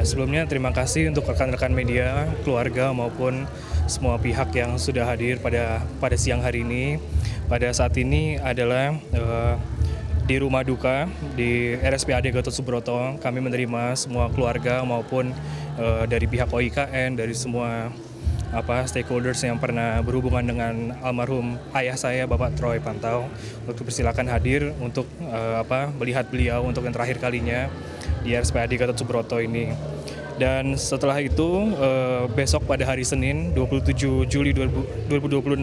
Ya, sebelumnya terima kasih untuk rekan-rekan media, keluarga maupun semua pihak yang sudah hadir pada siang hari ini. Pada saat ini adalah di rumah duka di RSPAD Gatot Subroto. Kami menerima semua keluarga maupun dari pihak OIKN, dari semua stakeholders yang pernah berhubungan dengan almarhum ayah saya, Bapak Troy Pantau, untuk dipersilakan hadir untuk melihat beliau untuk yang terakhir kalinya di RSPAD Gatot Subroto ini. Dan setelah itu besok pada hari Senin 27 Juli 2026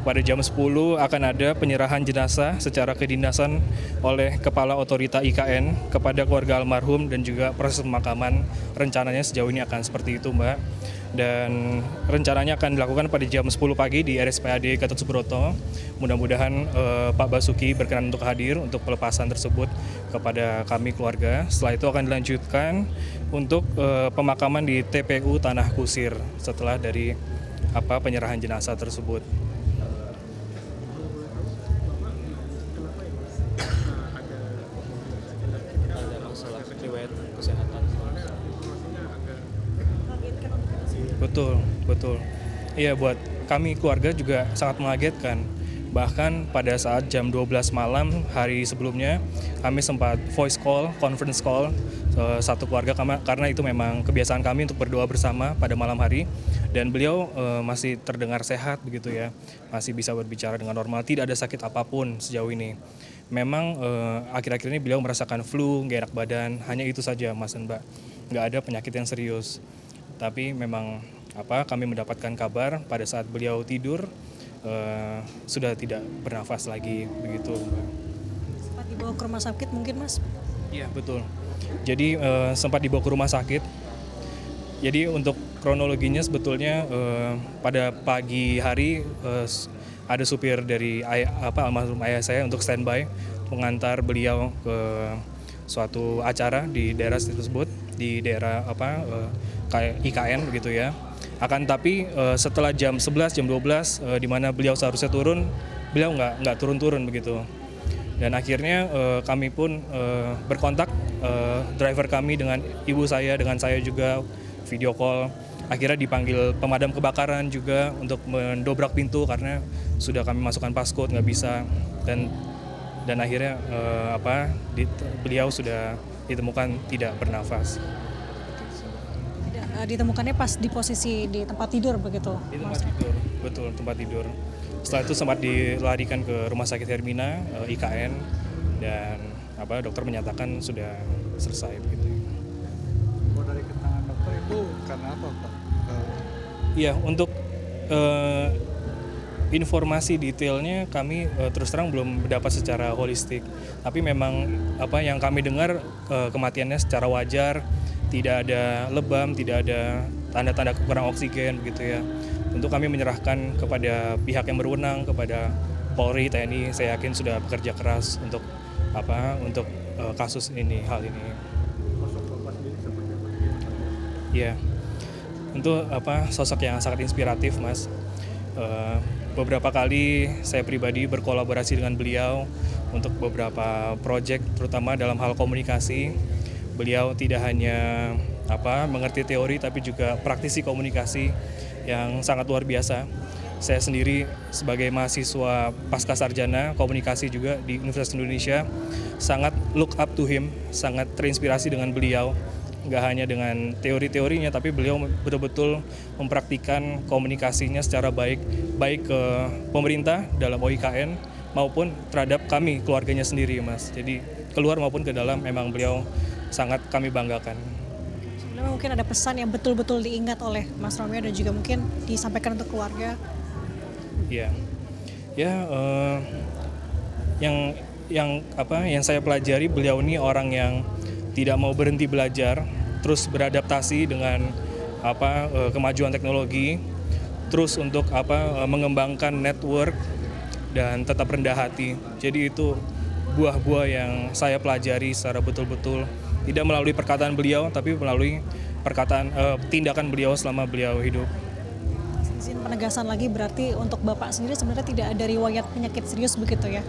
pada jam 10 akan ada penyerahan jenazah secara kedinasan oleh Kepala Otorita IKN kepada keluarga almarhum, dan juga proses pemakaman rencananya sejauh ini akan seperti itu, Mbak. Dan rencananya akan dilakukan pada jam 10 pagi di RSPAD Gatot Subroto. Mudah-mudahan Pak Basuki berkenan untuk hadir untuk pelepasan tersebut kepada kami keluarga. Setelah itu akan dilanjutkan untuk pemakaman di TPU Tanah Kusir setelah dari penyerahan jenazah tersebut. Ada masalah riwayat kesehatan. Betul. Iya, buat kami keluarga juga sangat mengagetkan. Bahkan pada saat jam 12 malam hari sebelumnya, kami sempat voice call, conference call satu keluarga, karena itu memang kebiasaan kami untuk berdoa bersama pada malam hari. Dan beliau masih terdengar sehat begitu ya, masih bisa berbicara dengan normal, tidak ada sakit apapun sejauh ini. Memang akhir-akhir ini beliau merasakan flu, nggak enak badan, hanya itu saja Mas dan Mbak. Nggak ada penyakit yang serius. Tapi memang kami mendapatkan kabar pada saat beliau tidur sudah tidak bernafas lagi begitu, Mbak. Sempat dibawa ke rumah sakit mungkin, Mas? Iya, betul. Jadi sempat dibawa ke rumah sakit. Jadi untuk kronologinya sebetulnya pada pagi hari ada supir dari almarhum ayah saya untuk standby mengantar beliau ke suatu acara di daerah tersebut, di daerah IKN begitu ya. Akan tapi setelah jam 11, jam 12 di mana beliau seharusnya turun, beliau nggak turun-turun begitu. Dan akhirnya kami pun berkontak driver kami dengan ibu saya, dengan saya juga video call. Akhirnya dipanggil pemadam kebakaran juga untuk mendobrak pintu karena sudah kami masukkan passcode, nggak bisa. Dan akhirnya beliau sudah ditemukan tidak bernafas. Ditemukannya pas di posisi di tempat tidur begitu? Di tempat tidur, betul, tempat tidur. Setelah itu sempat dilarikan ke Rumah Sakit Hermina, IKN, dan dokter menyatakan sudah selesai begitu. Kalau dari keterangan dokter itu karena apa, Pak? Iya, untuk informasi detailnya kami terus terang belum mendapat secara holistik. Tapi memang yang kami dengar kematiannya secara wajar, tidak ada lebam, tidak ada tanda-tanda kekurangan oksigen begitu ya. Tentu kami menyerahkan kepada pihak yang berwenang, kepada Polri, TNI. Saya yakin sudah bekerja keras untuk kasus ini, hal ini. Sosok Bapak sendiri seperti apa? Iya, tentu sosok yang sangat inspiratif, Mas. Beberapa kali saya pribadi berkolaborasi dengan beliau untuk beberapa proyek, terutama dalam hal komunikasi. Beliau tidak hanya mengerti teori, tapi juga praktisi komunikasi yang sangat luar biasa. Saya sendiri sebagai mahasiswa pasca sarjana komunikasi juga di Universitas Indonesia sangat look up to him, sangat terinspirasi dengan beliau. Nggak hanya dengan teori-teorinya, tapi beliau betul-betul mempraktikkan komunikasinya secara baik ke pemerintah dalam OIKN maupun terhadap kami keluarganya sendiri, Mas. Jadi keluar maupun ke dalam memang beliau sangat kami banggakan. Sebenarnya mungkin ada pesan yang betul-betul diingat oleh Mas Romeo dan juga mungkin disampaikan untuk keluarga. Iya, yang saya pelajari, beliau ini orang yang tidak mau berhenti belajar, terus beradaptasi dengan kemajuan teknologi, terus untuk mengembangkan network dan tetap rendah hati. Jadi itu buah-buah yang saya pelajari secara betul-betul, tidak melalui perkataan beliau, tapi melalui tindakan beliau selama beliau hidup. Izin penegasan lagi, berarti untuk Bapak sendiri sebenarnya tidak ada riwayat penyakit serius begitu ya?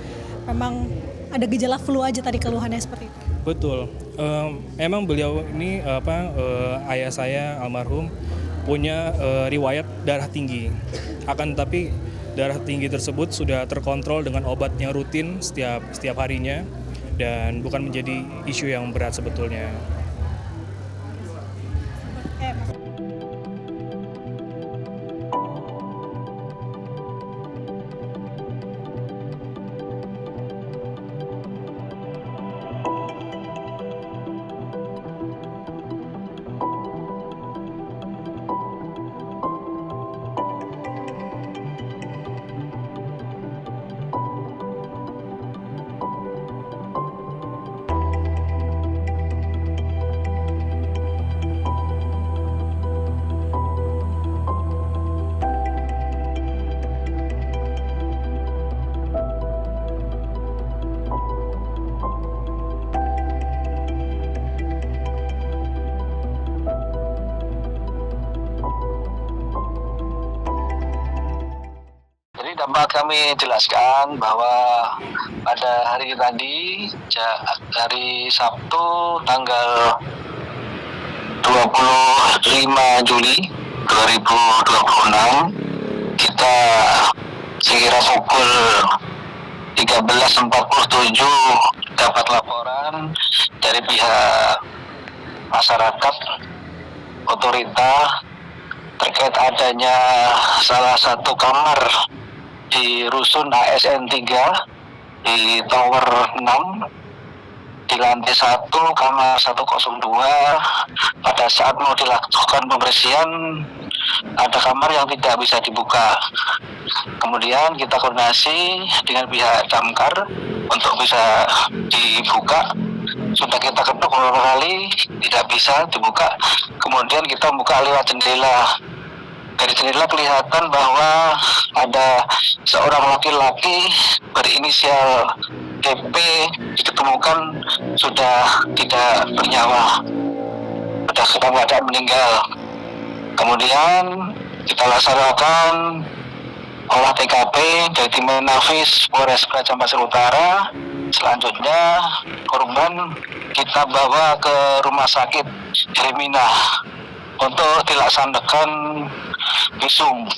Memang ada gejala flu aja tadi keluhannya seperti itu? Betul. Emang beliau ini ayah saya almarhum punya riwayat darah tinggi. Akan tetapi darah tinggi tersebut sudah terkontrol dengan obatnya rutin setiap harinya dan bukan menjadi isu yang berat sebetulnya. Jadi dapat kami jelaskan bahwa pada hari tadi, hari Sabtu tanggal 25 Juli 2026, kita sekira pukul 13.47 dapat laporan dari pihak masyarakat, otorita terkait adanya salah satu kamar di rusun ASN 3 di tower 6 di lantai 1 kamar 102. Pada saat mau dilakukan pembersihan ada kamar yang tidak bisa dibuka. Kemudian kita koordinasi dengan pihak damkar untuk bisa dibuka. Sudah kita ketuk beberapa kali, tidak bisa dibuka. Kemudian kita buka lewat jendela. Dari jendela kelihatan bahwa ada seorang laki-laki berinisial DP ditemukan sudah tidak bernyawa, sudah dalam keadaan meninggal. Kemudian kita laksanakan olah TKP dari tim Nafis Polres Praja Pasir Utara. Selanjutnya korban kita bawa ke rumah sakit Hermina untuk dilaksanakan visum.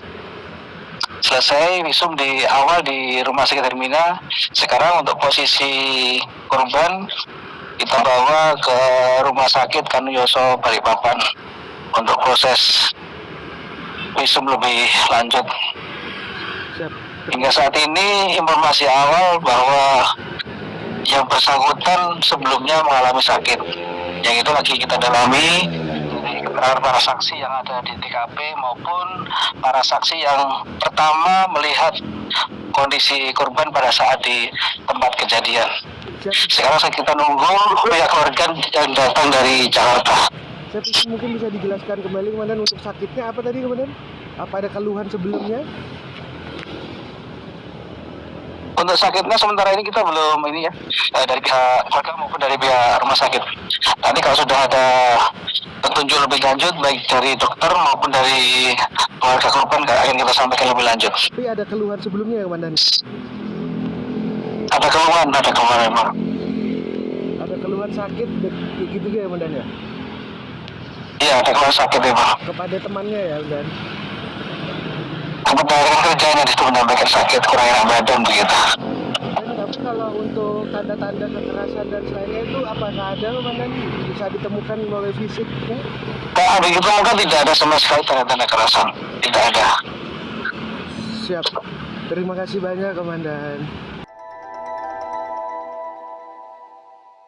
Selesai visum di awal di rumah sakit Hermina. Sekarang untuk posisi korban kita bawa ke rumah sakit Kanuyoso Balikpapan untuk proses visum lebih lanjut. Hingga saat ini informasi awal bahwa yang bersangkutan sebelumnya mengalami sakit, yang itu lagi kita dalami dari keterangan para saksi yang ada di TKP maupun para saksi yang pertama melihat kondisi korban pada saat di tempat kejadian. Sekarang kita nunggu pihak keluarga yang datang dari Jakarta. Mungkin bisa dijelaskan kembali Komandan untuk sakitnya apa tadi Komandan? Apa ada keluhan sebelumnya? Untuk sakitnya sementara ini kita belum dari pihak keluarga maupun dari pihak rumah sakit. Nanti kalau sudah ada petunjuk lebih lanjut baik dari dokter maupun dari keluarga korban akan kita sampaikan lebih lanjut. Tapi ada keluhan sebelumnya ya Komandan? Ada keluhan memang. Ada keluhan sakit gitu ya Komandan ya? Iya, ada keluhan sakit memang. Kepada temannya ya Komandan? Kebetulan kerjanya di situ menyampaikan sakit kurang enak badan begitu. Dan tapi kalau untuk tanda-tanda kekerasan dan selainnya itu apakah ada Komandan? Bisa ditemukan melalui fisiknya? Nah, begitu mungkin tidak ada sama sekali tanda-tanda kekerasan. Tidak ada. Siap. Terima kasih banyak Komandan.